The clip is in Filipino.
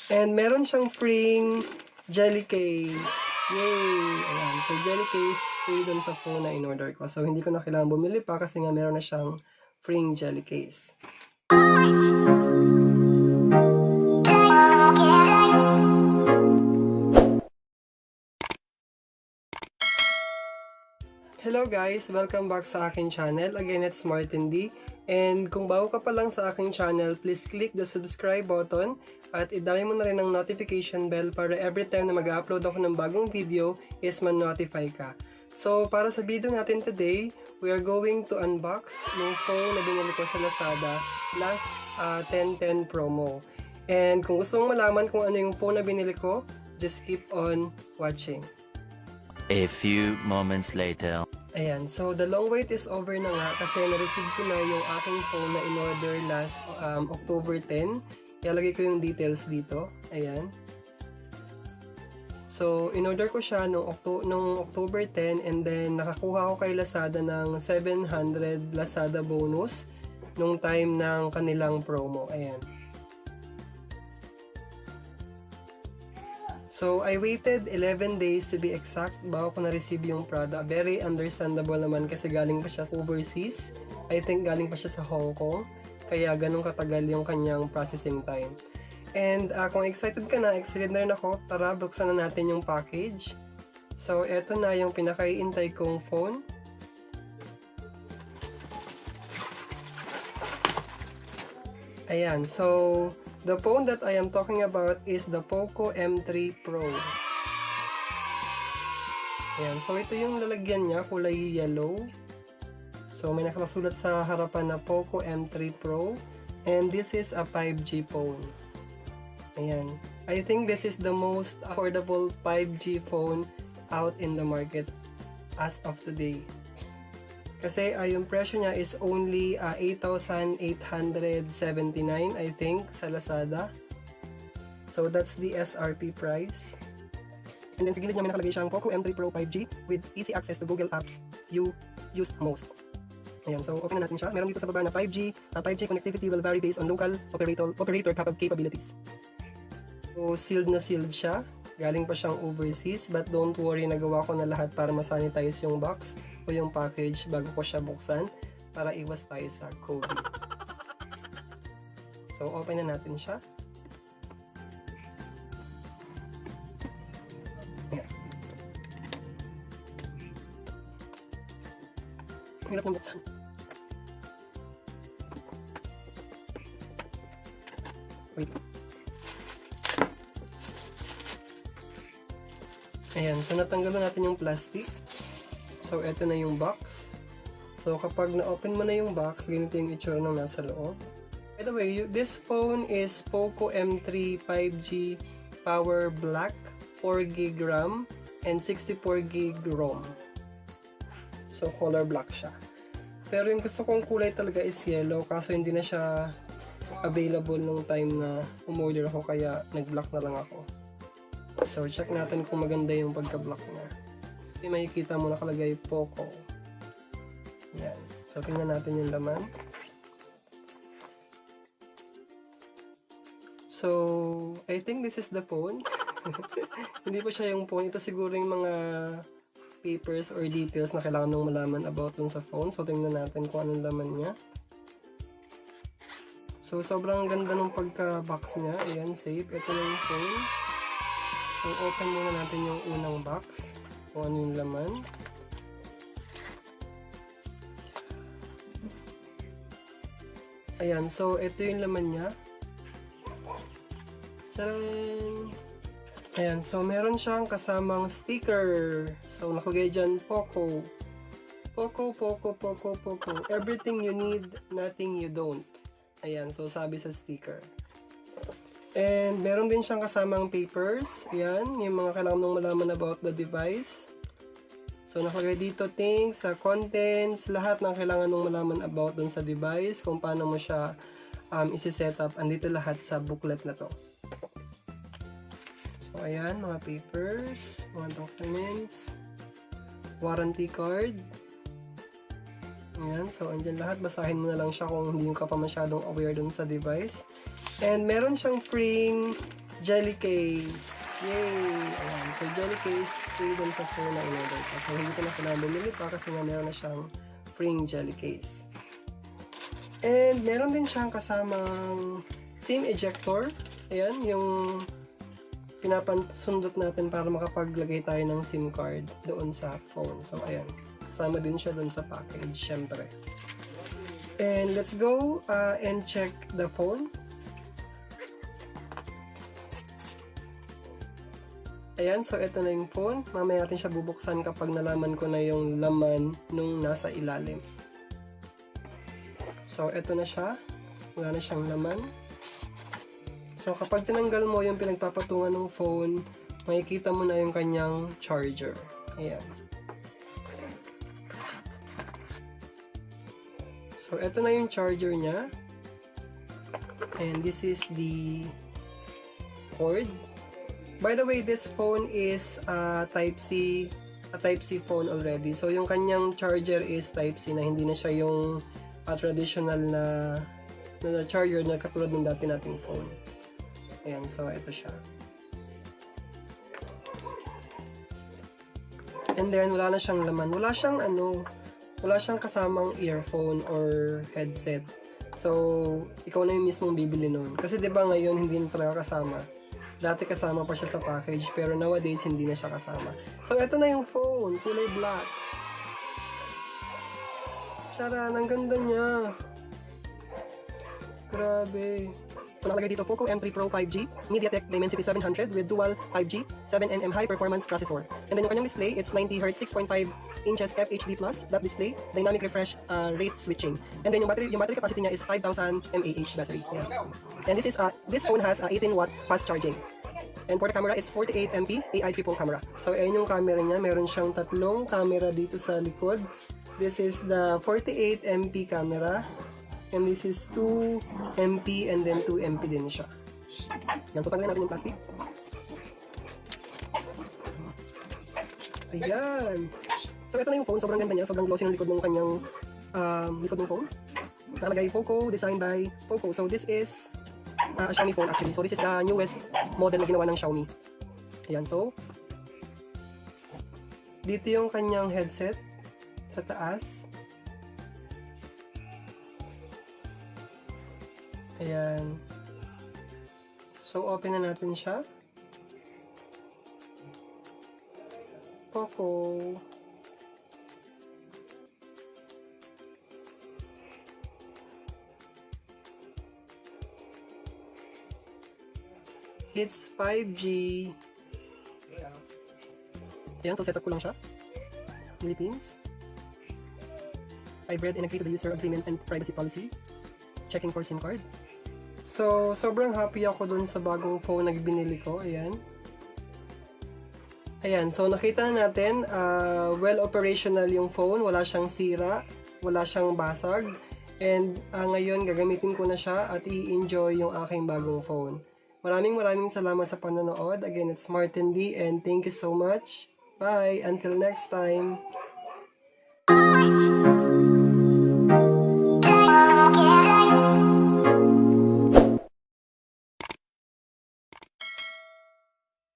And meron siyang free jelly case. Yay! Ayan. So, jelly case free dun sa phone na in-order ko. So, hindi ko na kailangan bumili pa kasi nga meron na siyang free jelly case. Hello guys! Welcome back sa aking channel. Again, it's Marteen Dee. And kung bago ka pa lang sa aking channel, please click the subscribe button at idami mo na rin ang notification bell para every time na mag-upload ako ng bagong video is man-notify ka. So, para sa video natin today, we are going to unbox yung phone na binili ko sa Lazada last 10/10 promo. And kung gusto mong malaman kung ano yung phone na binili ko, just keep on watching. A few moments later. Ayan, so the long wait is over na nga kasi na-receive ko na yung aking phone na in-order last October 10. Ilalagay ko yung details dito. Ayan. So, in-order ko siya nung October 10 and then nakakuha ko kay Lazada ng 700 Lazada bonus nung time ng kanilang promo. Ayan. So, I waited 11 days to be exact bago ko na-receive yung product. Very understandable naman kasi galing pa siya sa overseas. I think galing pa siya sa Hong Kong. Kaya ganun katagal yung kanyang processing time. And kung excited ka na, excited na rin ako, tara buksan na natin yung package. So, eto na yung pinakaiintay kong phone. Ayan, so the phone that I am talking about is the POCO M3 Pro. Ayan, so ito yung lalagyan niya, kulay yellow. So may nakasulat sa harapan na POCO M3 Pro. And this is a 5G phone. Ayan, I think this is the most affordable 5G phone out in the market as of today. Kasi yung presyo niya is only 8,879 I think sa Lazada. So that's the SRP price. And then sa gilid niya may nakalagay siyang POCO M3 Pro 5G with easy access to Google apps you used most. Ayan, so open na natin siya. Meron dito sa baba na 5G. 5G connectivity will vary based on local operator capabilities. So sealed na sealed siya. Galing pa siyang overseas, but don't worry, nagawa ko na lahat para masanitize yung box o yung package bago ko siya buksan para iwas tayo sa COVID. So, open na natin siya. Ayan. Hirap niyang buksan. Wait. Ayan, so natanggal na natin yung plastic. So, eto na yung box. So, kapag na-open mo na yung box, ganito yung itsura ng nasa loob. By the way, this phone is POCO M3 5G Power Black, 4GB RAM, and 64GB ROM. So, color black siya. Pero yung gusto kong kulay talaga is yellow, kaso hindi na siya available nung time na umorder ako, kaya nag-black na lang ako. So, check natin kung maganda yung pagka-block niya. Okay, makikita mo nakalagay POCO. Yan. So, tingnan natin yung laman. So, I think this is the phone. Hindi pa siya yung phone. Ito siguro yung mga papers or details na kailangan nung malaman about dun sa phone. So, tingnan natin kung anong laman niya. So, sobrang ganda ng pagka-box niya. Ayan, safe. Ito na yung phone. So, open muna natin yung unang box. Kung ano yung laman. Ayan, so ito yung laman niya. Tcharan! Ayan, so meron siyang kasamang sticker. So, nakalagay dyan, POCO. POCO, POCO, POCO, POCO. Everything you need, nothing you don't. Ayan, so sabi sa sticker. And meron din siyang kasamang papers. Yan, yung mga kailangan mong malaman about the device. So, nakalagay dito things, contents, lahat ng kailangan mong malaman about dun sa device, kung paano mo siya isi-set up. Andito lahat sa booklet na to. So, ayan, mga papers, mga documents, warranty card. Ayan, so andyan lahat. Basahin mo na lang siya kung hindi ka pa masyadong aware dun sa device. And meron siyang free jelly case. Yay! Ayan. So, jelly case, free dun sa phone na in-order ko. So, hindi ko na kailangan bumili pa kasi nga meron na siyang free jelly case. And, meron din siyang kasamang SIM ejector. Ayan, yung pinapasundot natin para makapaglagay tayo ng SIM card doon sa phone. So, ayan. Kasama din siya doon sa package, syempre. And, let's go and check the phone. Ayan, so ito na yung phone. Mamaya natin siya bubuksan kapag nalaman ko na yung laman nung nasa ilalim. So, ito na siya. Wala na siyang laman. So, kapag tinanggal mo yung pinagpapatungan ng phone, makikita mo na yung kanyang charger. Ayan. So, ito na yung charger niya. And this is the cord. By the way, this phone is a Type-C phone already. So, yung kanyang charger is Type-C na hindi na siya yung traditional na charger na katulad ng dati nating phone. Ayan, so ito siya. And then, wala na siyang laman. Wala siyang kasamang earphone or headset. So, ikaw na yung mismong bibili nun. Kasi 'di ba ngayon hindi na talaga kasama. Dati kasama pa siya sa package, pero nowadays hindi na siya kasama. So, ito na yung phone, kulay black. Charan, ang ganda niya. Grabe. So, nakalagay dito, POCO M3 Pro 5G, MediaTek Dimensity 700 with dual 5G, 7nm high performance processor. And then yung kanyang display, it's 90Hz, 6.5 inches FHD+, that display, dynamic refresh rate switching. And then yung battery capacity niya is 5,000 mAh battery. Yeah. And this phone has 18 watt fast charging. And for the camera, it's 48 MP AI triple camera. So, ayun yung camera niya. Meron siyang tatlong camera dito sa likod. This is the 48 MP camera. And this is 2 MP and then 2 MP din siya. Yan, so tanggalin natin yung plastic. Ayan. So ito na yung phone, sobrang ganda niya, sobrang glossy ng likod ng kanyang likod ng phone. Nakalagay POCO, designed by POCO. So this is a Xiaomi phone actually. So this is the newest model na ginawa ng Xiaomi. Ayan, so dito yung kanyang headset sa taas. Ayan. So, open na natin siya. POCO. It's 5G. Ayan, so setup ko lang siya. Philippines. I've read and agreed to the user agreement and privacy policy. Checking for SIM card. So, sobrang happy ako dun sa bagong phone na binili ko. Ayan. Ayan, so nakita na natin, well operational yung phone. Wala siyang sira, wala siyang basag. And ngayon, gagamitin ko na siya at i-enjoy yung aking bagong phone. Maraming salamat sa panonood. Again, it's Marteen Dee and thank you so much. Bye! Until next time!